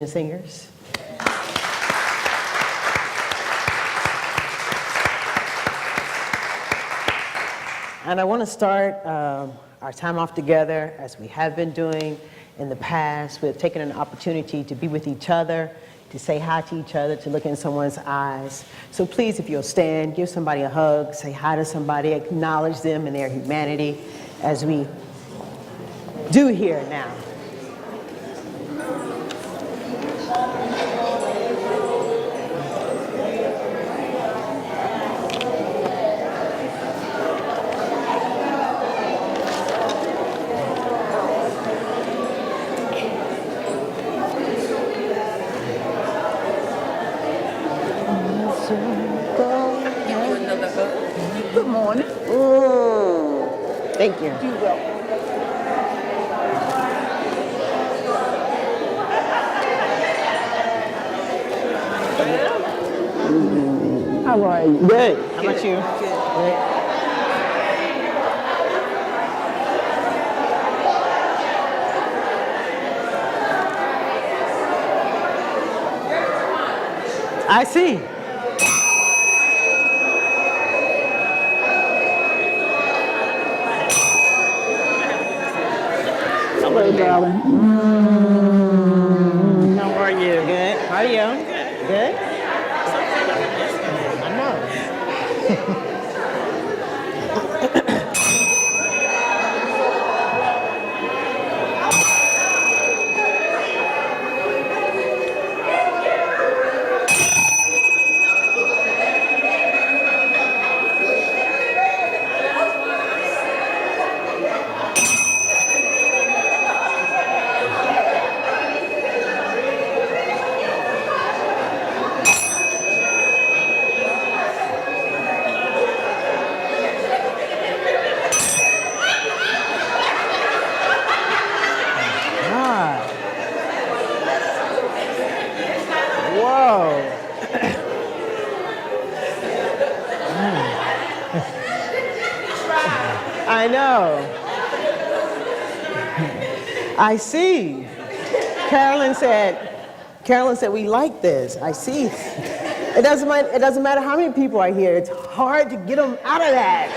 Singers. And I want to start our time off together, as we have been doing in the past. We've taken an opportunity to be with each other, to say hi to each other, to look in someone's eyes. So please, if you'll stand, give somebody a hug, say hi to somebody, acknowledge them and their humanity, as we do here now. Good morning. Thank you. You're welcome. How are you? Good. How about you? Good. I see. Hello, darling. How are you? Good. How are you? Good. I know. Whoa. I know. I see. Carolyn said we like this. I see. It doesn't matter how many people are here. It's hard to get them out of that.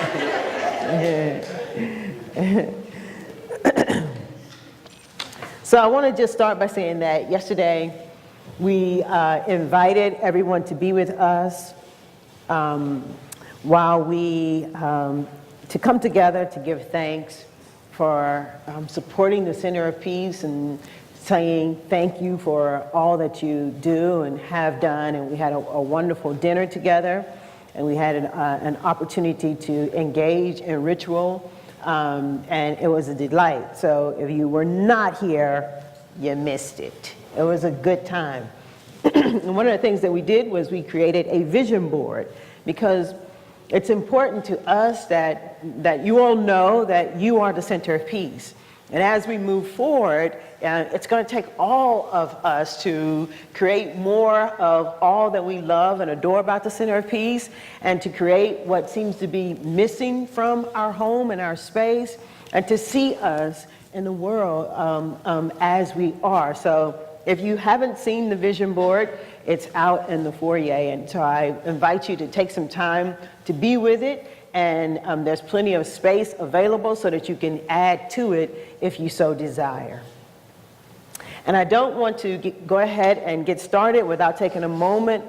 So I want to just start by saying that yesterday we invited everyone to be with us while we to come together to give thanks for supporting the Center of Peace and saying thank you for all that you do and have done. And we had a wonderful dinner together, and we had an opportunity to engage in ritual, and it was a delight. So if you were not here, you missed it. It was a good time. And one of the things that we did was we created a vision board, because it's important to us that you all know that you are the center of peace. And as we move forward, it's going to take all of us to create more of all that we love and adore about the center of peace, and to create what seems to be missing from our home and our space, and to see us in the world as we are. So if you haven't seen the vision board, it's out in the foyer, and so I invite you to take some time to be with it, and there's plenty of space available so that you can add to it if you so desire. And I don't want to go ahead and get started without taking a moment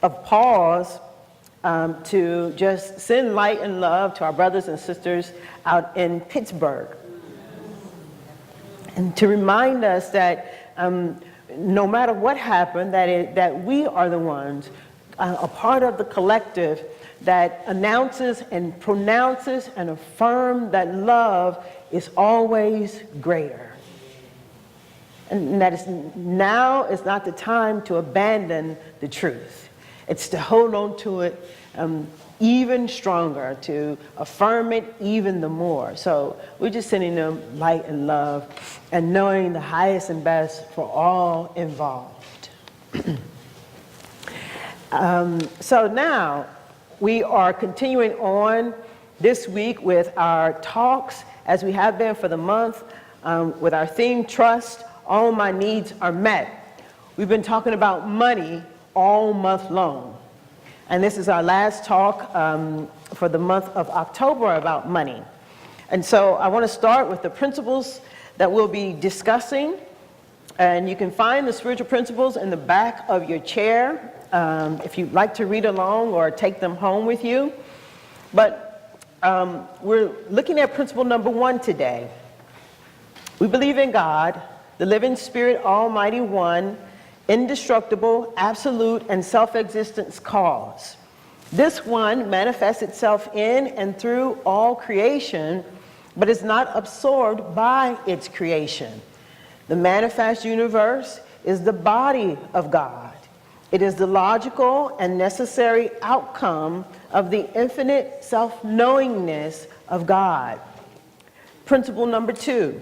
of pause to just send light and love to our brothers and sisters out in Pittsburgh, and to remind us that no matter what happened, that we are the ones, a part of the collective that announces and pronounces and affirms that love is always greater. And that now is not the time to abandon the truth. It's to hold on to it even stronger, to affirm it even the more. So we're just sending them light and love, and knowing the highest and best for all involved. So now we are continuing on this week with our talks, as we have been for the month, with our theme, Trust, All My Needs Are Met. We've been talking about money all month long. And this is our last talk for the month of October about money. And so I want to start with the principles that we'll be discussing. And you can find the spiritual principles in the back of your chair if you'd like to read along or take them home with you. But we're looking at principle number 1 today. We believe in God, the living spirit, almighty one, indestructible, absolute, and self-existent cause. This one manifests itself in and through all creation, but is not absorbed by its creation. The manifest universe is the body of God. It is the logical and necessary outcome of the infinite self-knowingness of God. Principle number 2.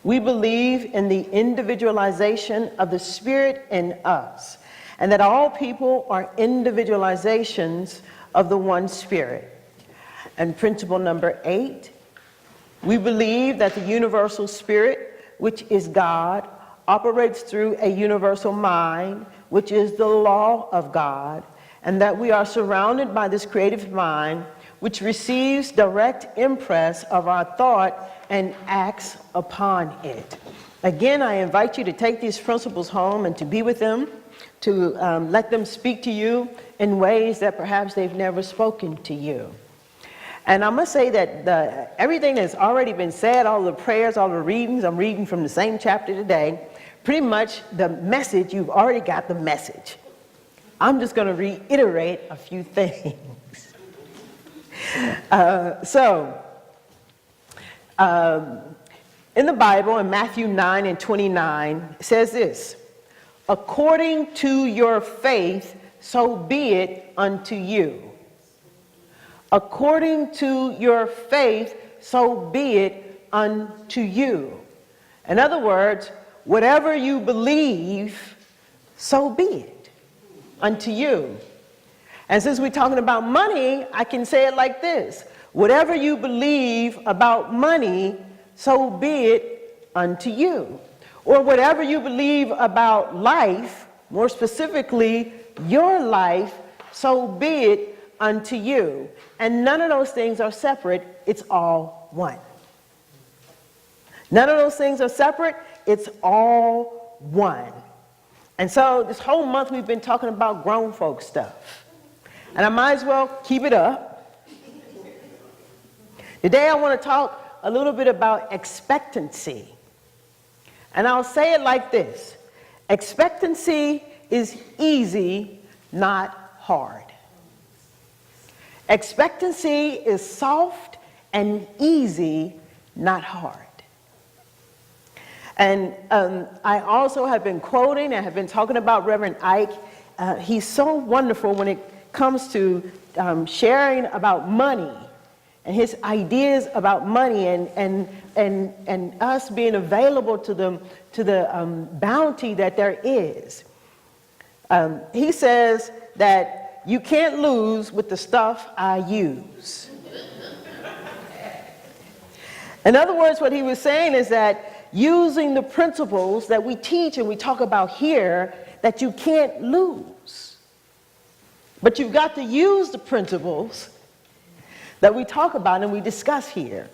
We believe in the individualization of the Spirit in us, and that all people are individualizations of the one Spirit. And principle number 8, we believe that the universal Spirit, which is God, operates through a universal mind, which is the law of God, and that we are surrounded by this creative mind, which receives direct impress of our thought and acts upon it. Again, I invite you to take these principles home and to be with them, to let them speak to you in ways that perhaps they've never spoken to you. And I must say that everything that's already been said, all the prayers, all the readings, I'm reading from the same chapter today, pretty much the message, you've already got the message. I'm just going to reiterate a few things. In the Bible, in Matthew 9:29, it says this: according to your faith, so be it unto you. According to your faith, so be it unto you. In other words, whatever you believe, so be it unto you. And since we're talking about money, I can say it like this: whatever you believe about money, so be it unto you. Or whatever you believe about life, more specifically, your life, so be it unto you. And none of those things are separate, it's all one. None of those things are separate, it's all one. And so this whole month we've been talking about grown folk stuff. And I might as well keep it up. Today I want to talk a little bit about expectancy. And I'll say it like this: expectancy is easy, not hard. Expectancy is soft and easy, not hard. And I also have been quoting and have been talking about Reverend Ike. He's so wonderful when it comes to sharing about money and his ideas about money and us being available to the bounty that there is. He says that you can't lose with the stuff I use. In other words, what he was saying is that using the principles that we teach and we talk about here, that you can't lose. But you've got to use the principles that we talk about and we discuss here.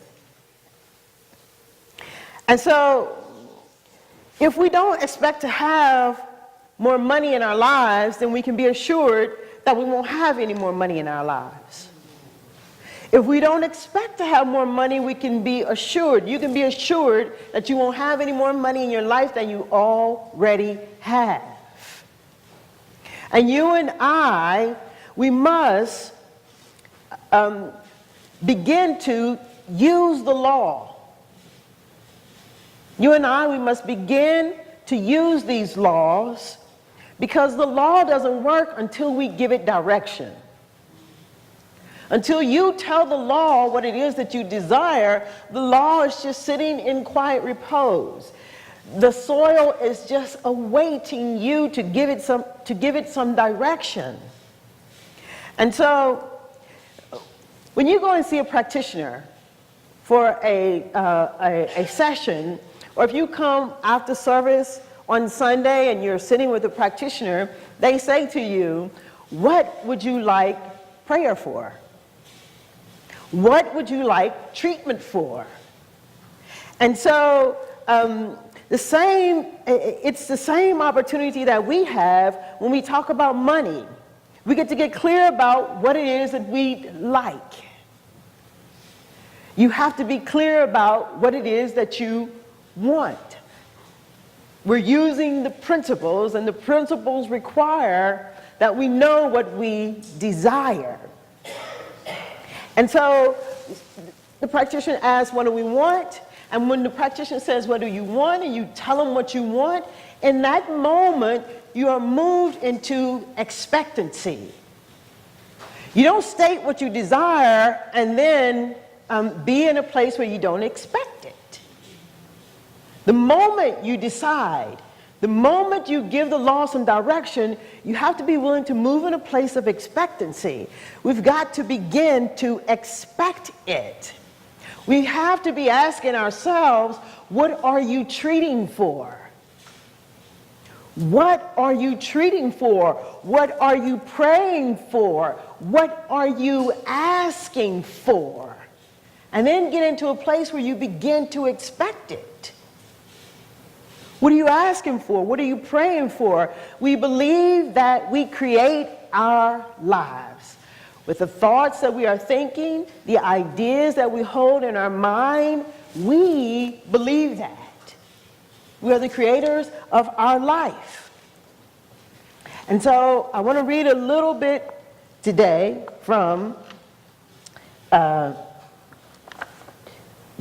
And so, if we don't expect to have more money in our lives, then we can be assured that we won't have any more money in our lives. If we don't expect to have more money, we can be assured, you can be assured that you won't have any more money in your life than you already have. And you and I, we must begin to use the law. You and I, we must begin to use these laws, because the law doesn't work until we give it direction. Until you tell the law what it is that you desire, the law is just sitting in quiet repose. The soil is just awaiting you to give it some direction. And so, when you go and see a practitioner for a session, or if you come after service on Sunday and you're sitting with a practitioner, they say to you, what would you like prayer for? What would you like treatment for? And so it's the same opportunity that we have when we talk about money. We get to get clear about what it is that we like. You have to be clear about what it is that you want. We're using the principles, and the principles require that we know what we desire. And so the practitioner asks, what do we want? And when the practitioner says, what do you want? And you tell them what you want, in that moment, you are moved into expectancy. You don't state what you desire and then be in a place where you don't expect it. The moment you decide, the moment you give the law some direction, you have to be willing to move in a place of expectancy. We've got to begin to expect it. We have to be asking ourselves, what are you treating for? What are you treating for? What are you praying for? What are you asking for? And then get into a place where you begin to expect it. What are you asking for? What are you praying for? We believe that we create our lives. With the thoughts that we are thinking, the ideas that we hold in our mind, we believe that. We are the creators of our life. And so I want to read a little bit today from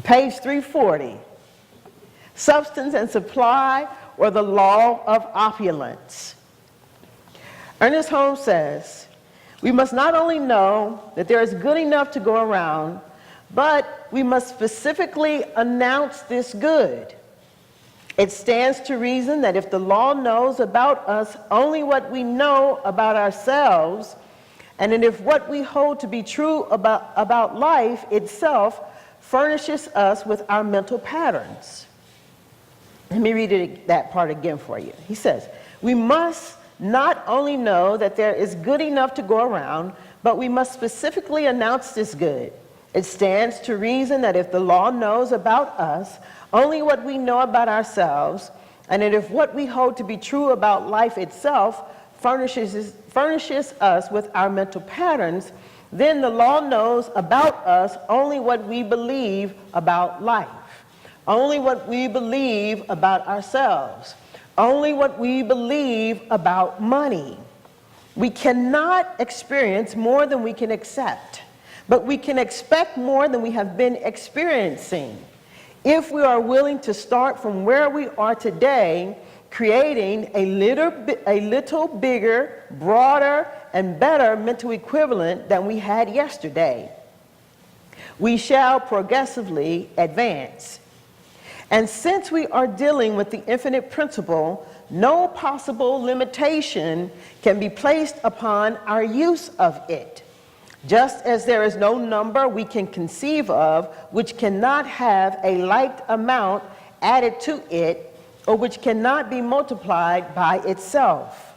page 340. Substance and supply, or the law of opulence. Ernest Holmes says, we must not only know that there is good enough to go around, but we must specifically announce this good. It stands to reason that if the law knows about us only what we know about ourselves, and that if what we hold to be true about life itself furnishes us with our mental patterns. Let me read that part again for you. He says, we must not only know that there is good enough to go around, but we must specifically announce this good. It stands to reason that if the law knows about us only what we know about ourselves, and that if what we hold to be true about life itself furnishes us with our mental patterns, then the law knows about us only what we believe about life, only what we believe about ourselves, only what we believe about money. We cannot experience more than we can accept, but we can expect more than we have been experiencing. If we are willing to start from where we are today, creating a little bigger, broader, and better mental equivalent than we had yesterday, we shall progressively advance. And since we are dealing with the infinite principle, no possible limitation can be placed upon our use of it. Just as there is no number we can conceive of which cannot have a like amount added to it, or which cannot be multiplied by itself.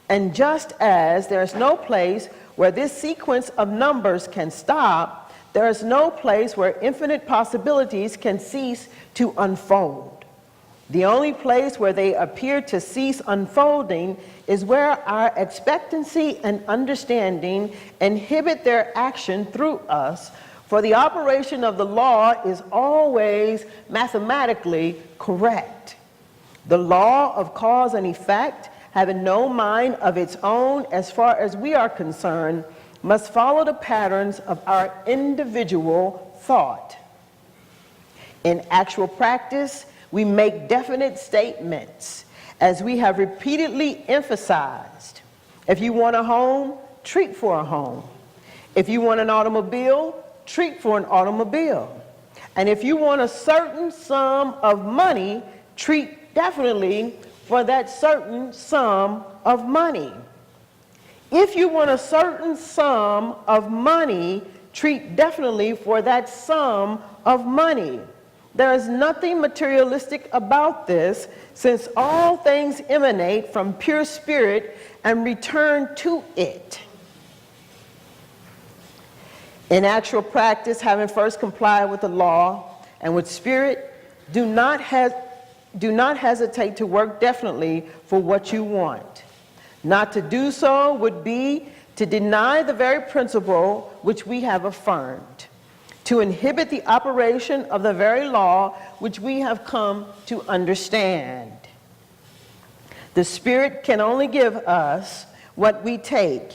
And just as there is no place where this sequence of numbers can stop, there is no place where infinite possibilities can cease to unfold. The only place where they appear to cease unfolding is where our expectancy and understanding inhibit their action through us, for the operation of the law is always mathematically correct. The law of cause and effect, having no mind of its own as far as we are concerned, must follow the patterns of our individual thought. In actual practice, we make definite statements, as we have repeatedly emphasized. If you want a home, treat for a home. If you want an automobile, treat for an automobile. And if you want a certain sum of money, treat definitely for that certain sum of money. If you want a certain sum of money, treat definitely for that sum of money. There is nothing materialistic about this, since all things emanate from pure spirit and return to it. In actual practice, having first complied with the law and with spirit, do not hesitate to work definitely for what you want. Not to do so would be to deny the very principle which we have affirmed, to inhibit the operation of the very law which we have come to understand. The Spirit can only give us what we take,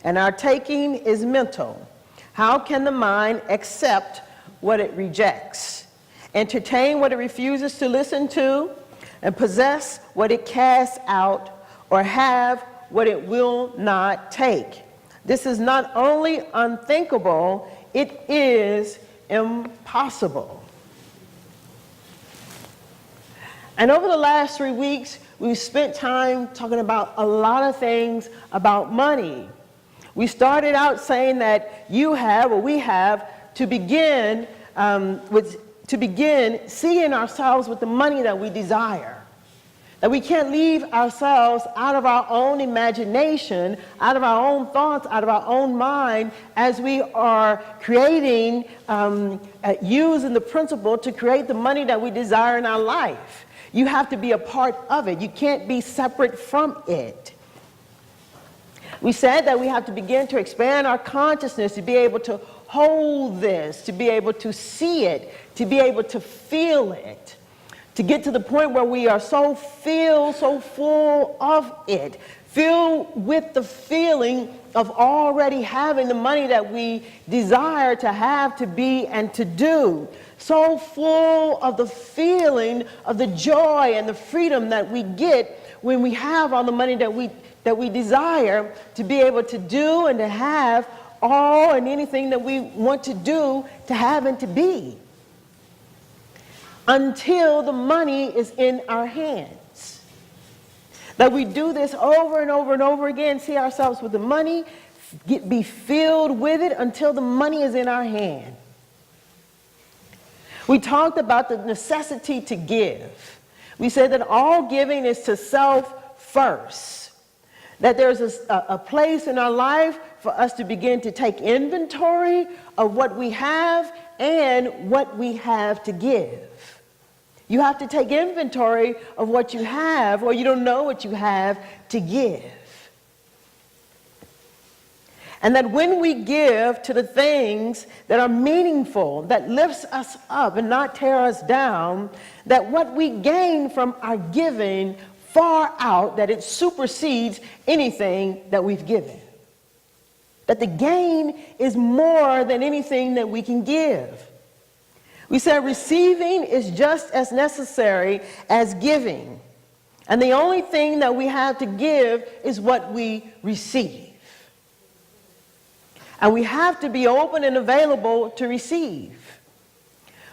and our taking is mental. How can the mind accept what it rejects, entertain what it refuses to listen to, and possess what it casts out, or have what it will not take? This is not only unthinkable, it is impossible. And over the last 3 weeks, we've spent time talking about a lot of things about money. We started out saying that you have, or we have, to begin seeing ourselves with the money that we desire. That we can't leave ourselves out of our own imagination, out of our own thoughts, out of our own mind, as we are creating, using the principle to create the money that we desire in our life. You have to be a part of it. You can't be separate from it. We said that we have to begin to expand our consciousness to be able to hold this, to be able to see it, to be able to feel it, to get to the point where we are so full of it, filled with the feeling of already having the money that we desire to have, to be, and to do. So full of the feeling of the joy and the freedom that we get when we have all the money that we desire, to be able to do and to have all and anything that we want to do, to have and to be, until the money is in our hands. That we do this over and over and over again, see ourselves with the money, be filled with it until the money is in our hand. We talked about the necessity to give. We said that all giving is to self first. That there's a place in our life for us to begin to take inventory of what we have and what we have to give. You have to take inventory of what you have, or you don't know what you have to give. And that when we give to the things that are meaningful, that lifts us up and not tear us down, that what we gain from our giving far out, that it supersedes anything that we've given. That the gain is more than anything that we can give. We said receiving is just as necessary as giving. And the only thing that we have to give is what we receive. And we have to be open and available to receive.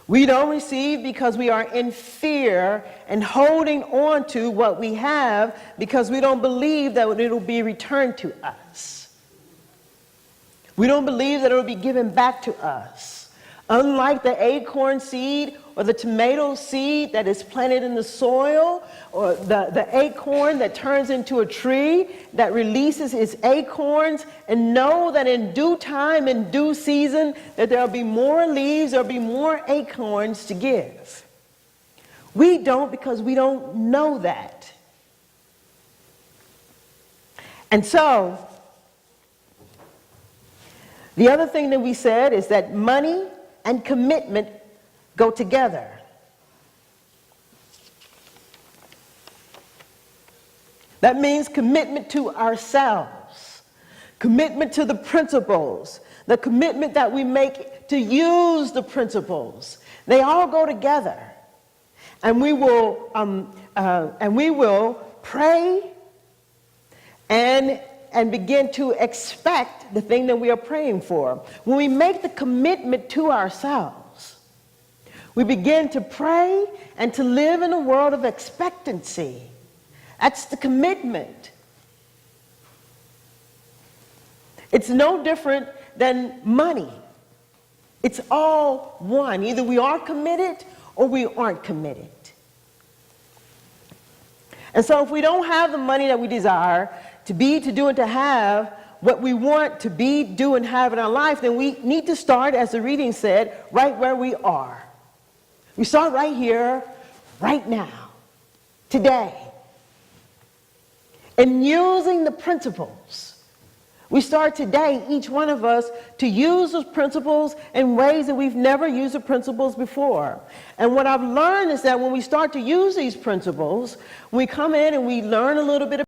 We don't receive because we are in fear and holding on to what we have because we don't believe that it will be returned to us. We don't believe that it will be given back to us. Unlike the acorn seed or the tomato seed that is planted in the soil, or the acorn that turns into a tree that releases its acorns, and know that in due time, in due season, that there will be more leaves, there will be more acorns to give. We don't, because we don't know that. And so, the other thing that we said is that money and commitment go together. That means commitment to ourselves, commitment to the principles, the commitment that we make to use the principles. They all go together. And we will pray and begin to expect the thing that we are praying for. When we make the commitment to ourselves, we begin to pray and to live in a world of expectancy. That's the commitment. It's no different than money. It's all one. Either we are committed or we aren't committed. And so if we don't have the money that we desire to be, to do, and to have what we want to be, do, and have in our life, then we need to start, as the reading said, right where we are. We start right here, right now, today. And using the principles. We start today, each one of us, to use those principles in ways that we've never used the principles before. And what I've learned is that when we start to use these principles, we come in and we learn a little bit